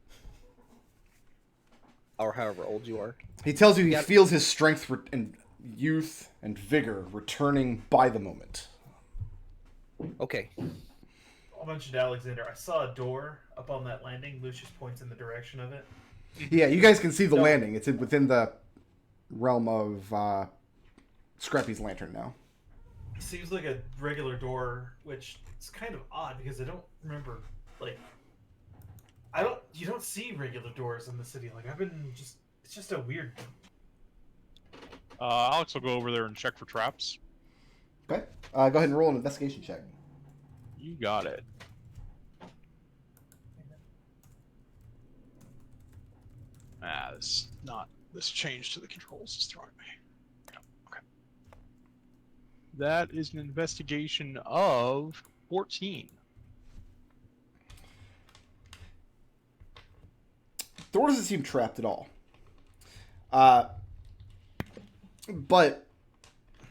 C: Or however old you are.
A: He tells you he
C: Yep.
A: feels his strength and youth and vigor returning by the moment.
C: Okay.
B: I'll mention to Alexander, I saw a door up on that landing. Lucius points in the direction of it.
A: Yeah, you guys can see the
B: No.
A: landing. It's within the realm of Scrappy's lantern now.
B: It seems like a regular door, which is kind of odd because I don't remember, like, you don't see regular doors in the city. Like, it's just a weird.
E: Alex will go over there and check for traps.
A: Okay. Go ahead and roll an investigation check.
E: You got it. This change to the controls is throwing me. Yeah, okay. That is an investigation of 14.
A: The door doesn't seem trapped at all. But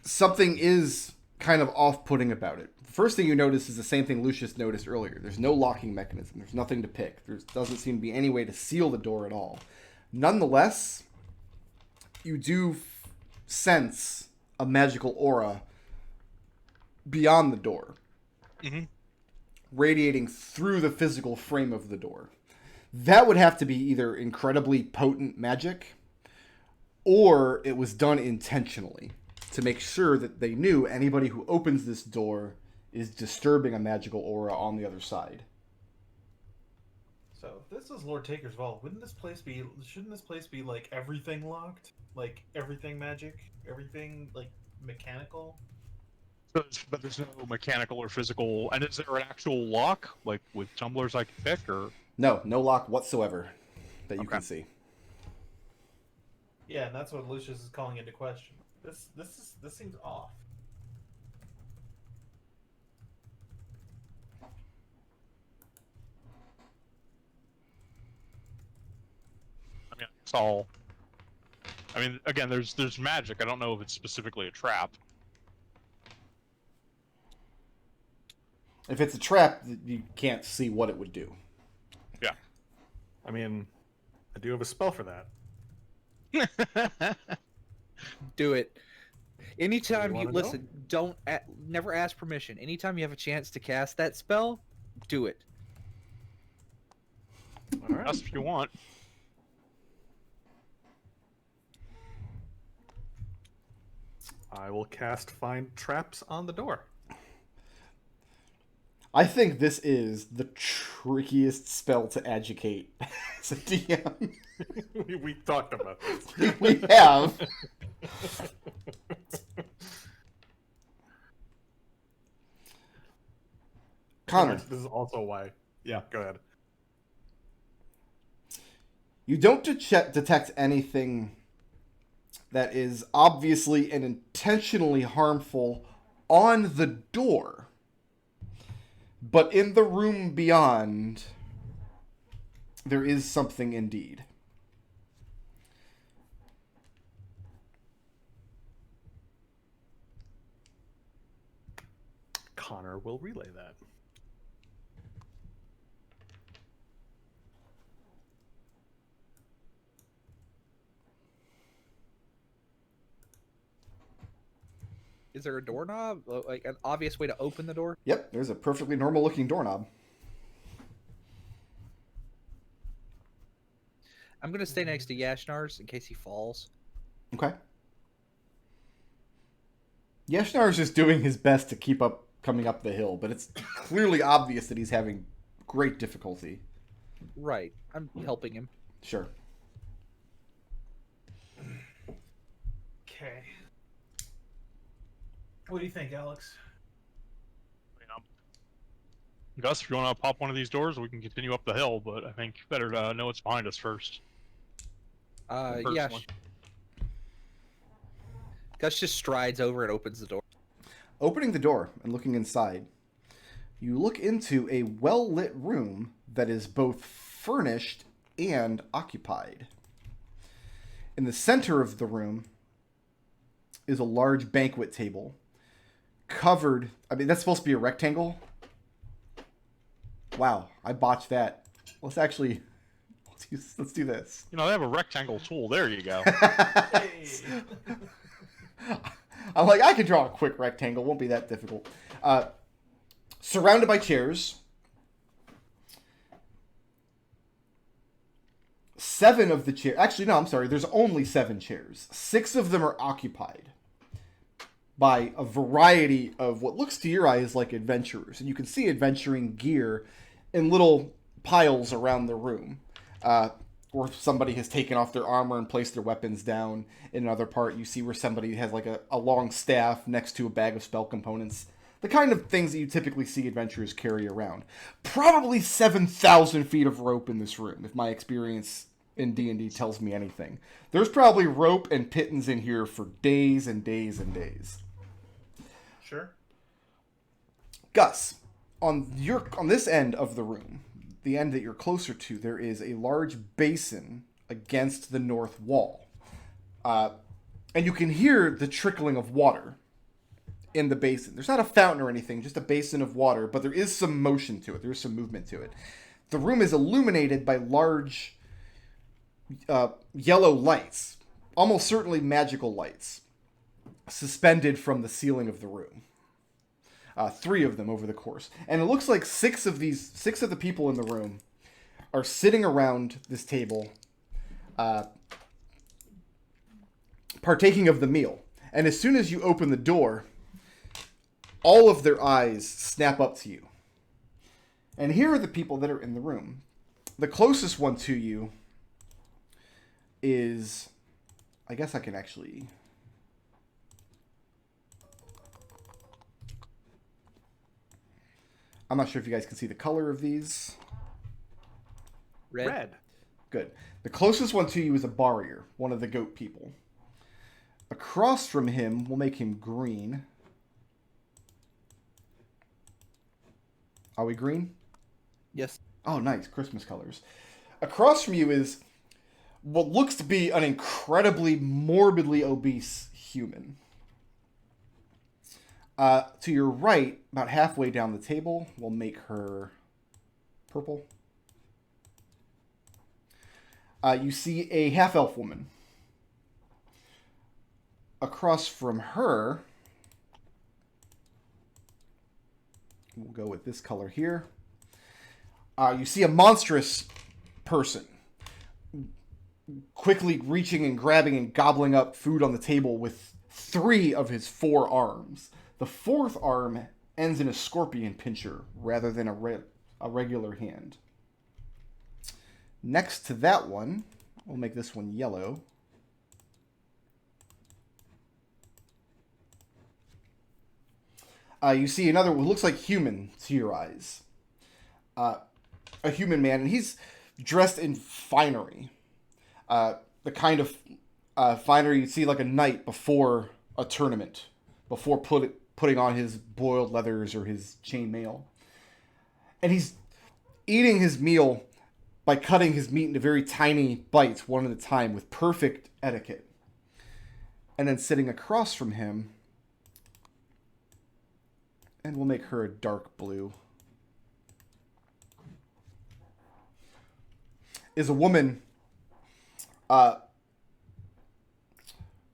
A: something is kind of off-putting about it. The first thing you notice is the same thing Lucius noticed earlier. There's no locking mechanism. There's nothing to pick. There doesn't seem to be any way to seal the door at all. Nonetheless, you do sense a magical aura beyond the door, radiating through the physical frame of the door. That would have to be either incredibly potent magic, or it was done intentionally to make sure that they knew anybody who opens this door is disturbing a magical aura on the other side.
B: So if this is Lord Taker's Vault, shouldn't this place be like everything locked? Like everything magic? Everything like mechanical?
E: But there's no mechanical or physical. And is there an actual lock, like with tumblers I can pick, or?
A: No lock whatsoever that you
E: Okay.
A: can see.
B: Yeah, and that's what Lucius is calling into question. This seems off.
E: I mean, it's all. I mean, again, there's magic. I don't know if it's specifically a trap.
A: If it's a trap, you can't see what it would do.
E: Yeah.
D: I mean, I do have a spell for that.
C: Do it. Anytime you
D: wanna
C: listen, never ask permission. Anytime you have a chance to cast that spell, do it.
D: All right.
E: That's if you want.
D: I will cast Find Traps on the door.
A: I think this is the trickiest spell to educate as a DM.
D: we talked about this.
A: We have. Connor,
D: This is also why. Yeah, go ahead.
A: you don't detect anything that is obviously and intentionally harmful on the door. But in the room beyond, there is something indeed.
D: Connor will relay that.
C: Is there a doorknob? Like an obvious way to open the door?
A: Yep, there's a perfectly normal looking doorknob.
C: I'm gonna stay next to Yashnar's in case he falls.
A: Okay. Yeshnar is just doing his best to keep up coming up the hill, but it's clearly obvious that he's having great difficulty.
C: Right. I'm helping him.
A: Sure.
B: Okay. What do you think, Alex?
E: Gus, if you want to pop one of these doors, we can continue up the hill, but I think better to know what's behind us first.
C: Yeah.
E: Personally.
C: Gus just strides over and opens the door.
A: Opening the door and looking inside, you look into a well-lit room that is both furnished and occupied. In the center of the room is a large banquet table covered... I mean, that's supposed to be a rectangle. Wow, I botched that. Let's do this.
E: You know, they have a rectangle tool. There you go.
B: Hey.
A: I'm like, I can draw a quick rectangle. Won't be that difficult. Surrounded by chairs. 7 of the chairs... Actually, no, I'm sorry. There's only 7 chairs. 6 of them are occupied by a variety of what looks to your eyes like adventurers. And you can see adventuring gear in little piles around the room. Or somebody has taken off their armor and placed their weapons down. In another part, you see where somebody has like a long staff next to a bag of spell components. The kind of things that you typically see adventurers carry around. Probably 7,000 feet of rope in this room, if my experience in D&D tells me anything. There's probably rope and pittance in here for days and days and days.
B: Sure.
A: Gus, on this end of the room, the end that you're closer to, there is a large basin against the north wall. And you can hear the trickling of water in the basin. There's not a fountain or anything, just a basin of water, but there is some motion to it. There's some movement to it. The room is illuminated by large yellow lights, almost certainly magical lights, suspended from the ceiling of the room. 3 of them over the course. And it looks like 6 of the people in the room are sitting around this table, partaking of the meal. And as soon as you open the door, all of their eyes snap up to you. And here are the people that are in the room. The closest one to you is... I guess I can actually... I'm not sure if you guys can see the color of these.
D: Red.
A: Good. The closest one to you is a barrier, one of the goat people. Across from him, we'll make him green. Are we green?
C: Yes.
A: Oh, nice. Christmas colors. Across from you is what looks to be an incredibly morbidly obese human. To your right, about halfway down the table, we'll make her purple. You see a half-elf woman. Across from her, we'll go with this color here. You see a monstrous person quickly reaching and grabbing and gobbling up food on the table with 3 of his 4 arms. The 4th arm ends in a scorpion pincher rather than a regular hand. Next to that one, we'll make this one yellow. You see another one who looks like human to your eyes. A human man, and he's dressed in finery. The kind of finery you'd see like a knight before a tournament, before putting on his boiled leathers or his chainmail. And he's eating his meal by cutting his meat into very tiny bites, one at a time, with perfect etiquette. And then sitting across from him, and we'll make her a dark blue, is a woman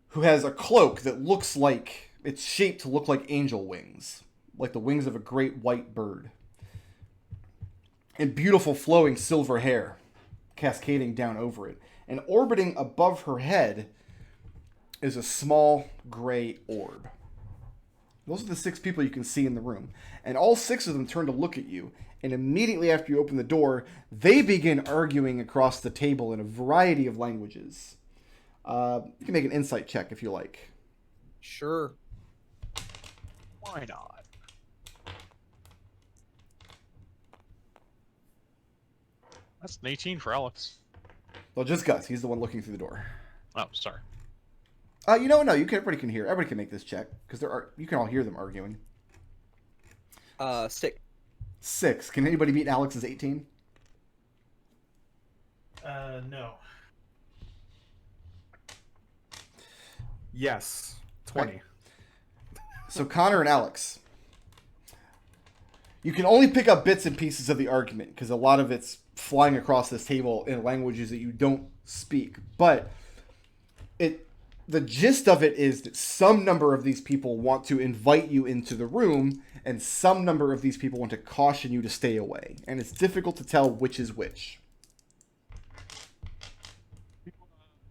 A: who has a cloak that looks like... It's shaped to look like angel wings, like the wings of a great white bird. And beautiful flowing silver hair cascading down over it. And orbiting above her head is a small gray orb. Those are the 6 people you can see in the room. And all 6 of them turn to look at you. And immediately after you open the door, they begin arguing across the table in a variety of languages. You can make an insight check if you like.
C: Sure.
E: Why not? That's an 18 for Alex.
A: Well, just Gus. He's the one looking through the door.
E: Oh, sorry.
A: No, everybody can hear. Everybody can make this check because you can all hear them arguing.
C: 6.
A: 6. Can anybody beat Alex's 18?
B: No.
D: Yes. 20.
A: Right. So Connor and Alex, you can only pick up bits and pieces of the argument because a lot of it's flying across this table in languages that you don't speak. But the gist of it is that some number of these people want to invite you into the room, and some number of these people want to caution you to stay away. And it's difficult to tell which is which.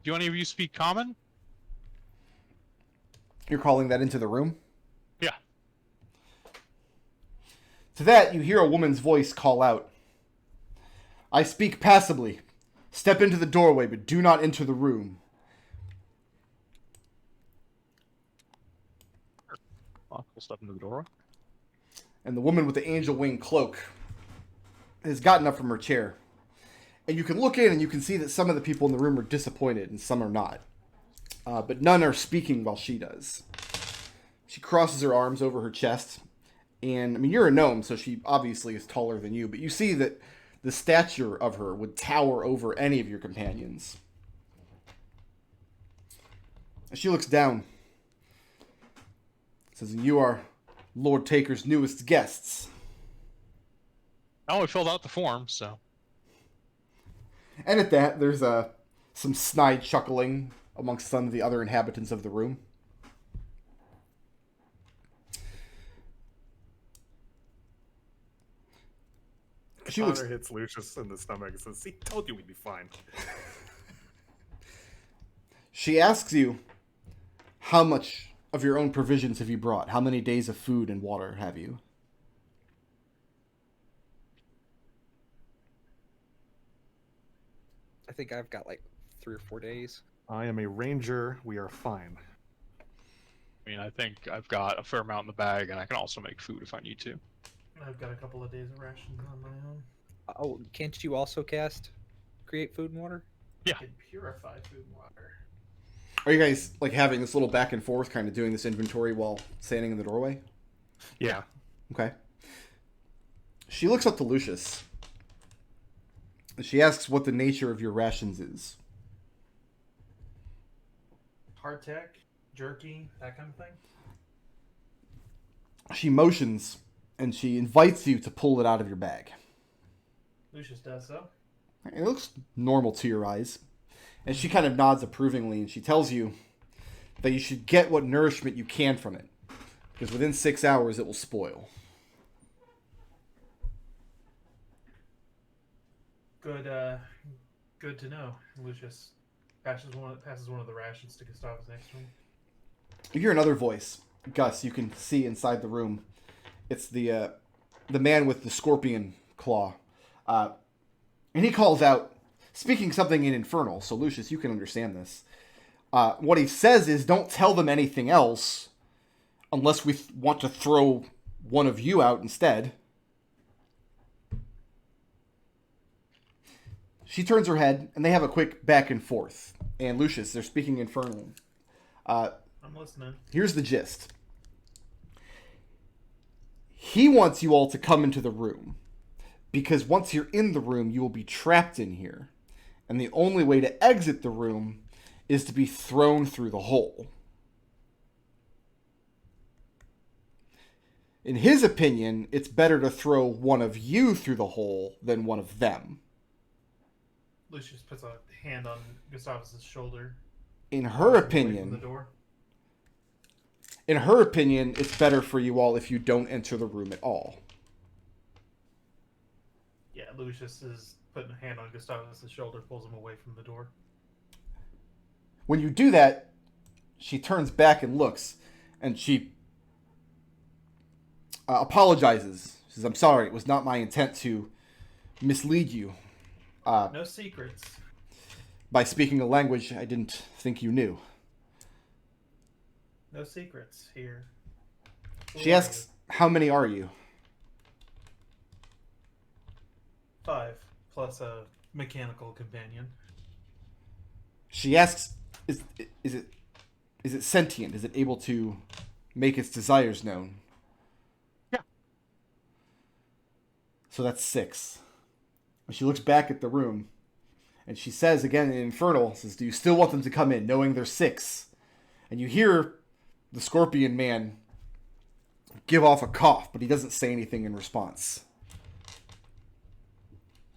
E: Do any of you speak Common?
A: You're calling that into the room?
E: Yeah.
A: To that, you hear a woman's voice call out, "I speak passably. Step into the doorway, but do not enter the room."
E: We'll step into the doorway.
A: And the woman with the angel wing cloak has gotten up from her chair. And you can look in and you can see that some of the people in the room are disappointed and some are not. But none are speaking while she does. She crosses her arms over her chest. And, I mean, you're a gnome, so she obviously is taller than you. But you see that the stature of her would tower over any of your companions. And she looks down. Says, "You are Lord Taker's newest guests."
E: Oh, we filled out the form, so.
A: And at that, there's some snide chuckling amongst some of the other inhabitants of the room.
D: Connor hits Lucius in the stomach and says, "See, told you we'd be fine."
A: She asks you, "How much of your own provisions have you brought? How many days of food and water have you?"
C: I think I've got like 3 or 4 days.
D: I am a ranger. We are fine.
E: I mean, I think I've got a fair amount in the bag, and I can also make food if I need to.
B: I've got a couple of days of rations on my own.
C: Oh, can't you also cast create food and water?
E: Yeah.
B: I can purify food and water.
A: Are you guys like having this little back and forth, kind of doing this inventory while standing in the doorway?
D: Yeah.
A: Okay. She looks up to Lucius. She asks what the nature of your rations is.
B: Hardtack, jerky, that kind of thing.
A: She motions and she invites you to pull it out of your bag.
B: Lucius does so.
A: It looks normal to your eyes. And she kind of nods approvingly and she tells you that you should get what nourishment you can from it. Because within 6 hours it will spoil.
B: Good to know. Lucius passes one of the rations to Gustavus next to him.
A: You hear another voice. Gus, you can see inside the room. It's the man with the scorpion claw. And he calls out, speaking something in Infernal, so Lucius, you can understand this. What he says is, don't tell them anything else unless we want to throw one of you out instead. She turns her head, and they have a quick back and forth. And Lucius, they're speaking Infernal.
B: I'm listening.
A: Here's the gist. He wants you all to come into the room. Because once you're in the room, you will be trapped in here. And the only way to exit the room is to be thrown through the hole. In his opinion, it's better to throw one of you through the hole than one of them.
B: Lucius puts a hand on Gustavus' shoulder.
A: In her opinion,
B: the door.
A: In her opinion, it's better for you all if you don't enter the room at all.
B: Yeah, Lucius is putting a hand on Gustavus' shoulder, pulls him away from the door.
A: When you do that, she turns back and looks, and she apologizes. She says, "I'm sorry. It was not my intent to mislead you
B: No secrets.
A: by speaking a language I didn't think you knew."
B: No secrets here.
A: She asks, "How many are you?"
B: 5 plus a mechanical companion.
A: She asks, "Is it sentient? Is it able to make its desires known?"
E: Yeah.
A: So that's 6. And she looks back at the room, and she says again in Infernal, says, "Do you still want them to come in, knowing there's 6?" And you hear the Scorpion Man give off a cough, but he doesn't say anything in response.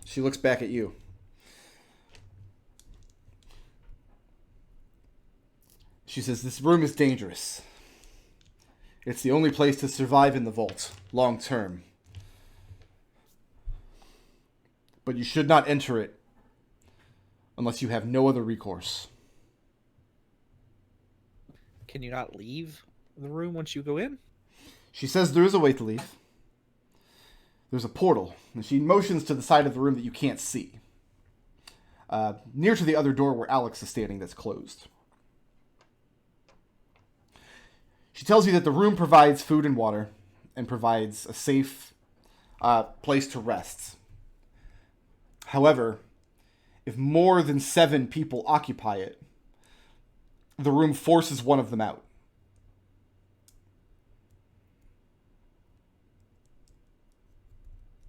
A: She looks back at you. She says, "This room is dangerous. It's the only place to survive in the vault, long term. But you should not enter it unless you have no other recourse."
C: Can you not leave the room once you go in?
A: She says there is a way to leave. There's a portal, and she motions to the side of the room that you can't see. Near to the other door where Alex is standing that's closed. She tells you that the room provides food and water, and provides a safe place to rest. However, if more than 7 people occupy it, the room forces one of them out.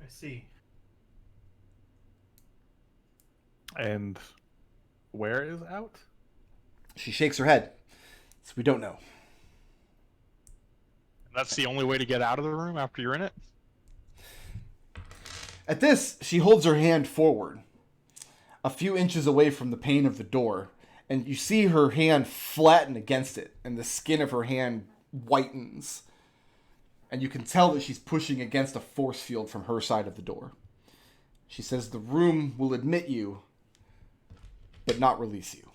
B: I see.
D: And where is out?
A: She shakes her head. So we don't know.
E: That's the only way to get out of the room after you're in it?
A: At this, she holds her hand forward, a few inches away from the pane of the door, and you see her hand flatten against it, and the skin of her hand whitens. And you can tell that she's pushing against a force field from her side of the door. She says the room will admit you, but not release you.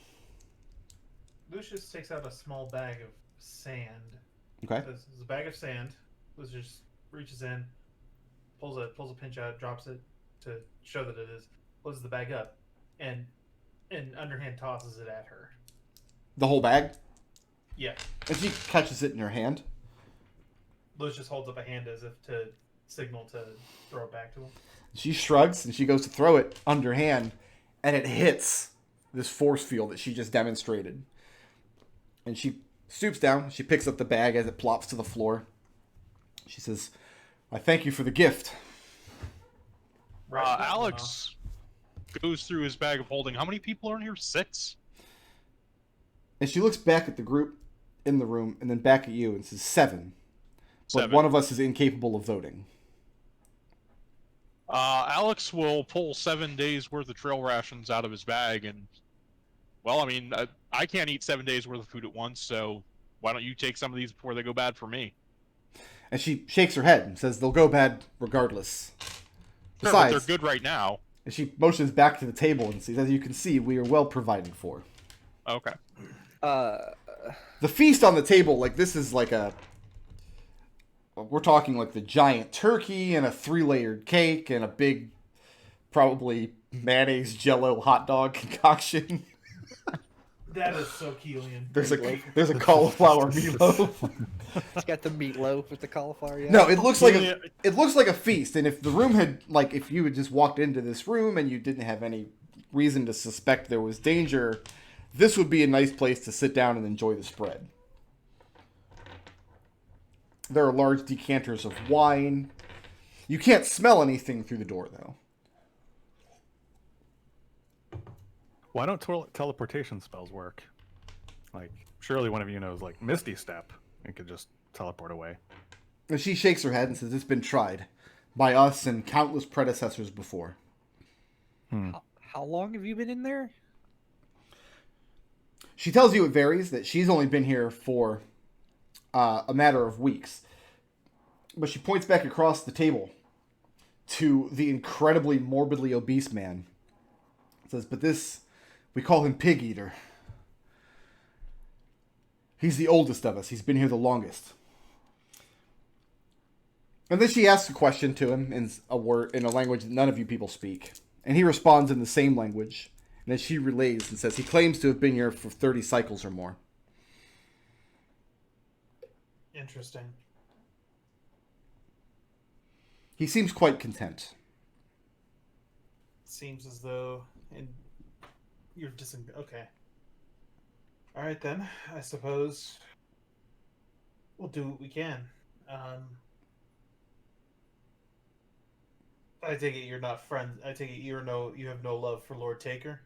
B: Lucius takes out a small bag of sand.
A: Okay?
B: This is a bag of sand. Lucius reaches in, pulls a pinch out, drops it to show that it is, closes the bag up, and underhand tosses it at her.
A: The whole bag?
B: Yeah.
A: And she catches it in her hand.
B: Lucius holds up a hand as if to signal to throw it back to him.
A: She shrugs, and she goes to throw it underhand, and it hits this force field that she just demonstrated. And she stoops down, she picks up the bag as it plops to the floor. She says, "I thank you for the gift."
B: Right.
E: Alex goes through his bag of holding. How many people are in here? 6?
A: And she looks back at the group in the room, and then back at you, and says 7. But
E: 7.
A: one of us is incapable of voting.
E: Alex will pull 7 days worth of trail rations out of his bag, and well, I mean, I can't eat 7 days worth of food at once, so why don't you take some of these before they go bad for me?
A: And she shakes her head and says they'll go bad regardless.
E: Sure, but
A: Besides,
E: they're good right now.
A: and she motions back to the table and says, "As you can see, we are well provided for."
E: Okay.
A: The feast on the table, like this is like we're talking like the giant turkey and a 3-layered cake and a big, probably mayonnaise jello hot dog concoction.
B: That is so Keelian.
A: There's a cauliflower meatloaf.
C: It's got the meatloaf with the cauliflower. Yeah.
A: No, it looks like a feast. And if the room had if you had just walked into this room and you didn't have any reason to suspect there was danger, this would be a nice place to sit down and enjoy the spread. There are large decanters of wine. You can't smell anything through the door, though.
D: Why don't teleportation spells work? Like, surely one of you knows, like, Misty Step and could just teleport away.
A: And she shakes her head and says, "It's been tried by us and countless predecessors before."
C: How long have you been in there?
A: She tells you it varies, that she's only been here for a matter of weeks. But she points back across the table to the incredibly morbidly obese man. Says, "But this, we call him Pig Eater. He's the oldest of us. He's been here the longest. And then she asks a question to him in a language that none of you people speak. And he responds in the same language. And then she relays and says he claims to have been here for 30 cycles or more.
B: Interesting.
A: He seems quite content.
B: Seems as though you're okay. All right then. I suppose we'll do what we can. I take it you're not friends. I take it you have no love for Lord Taker.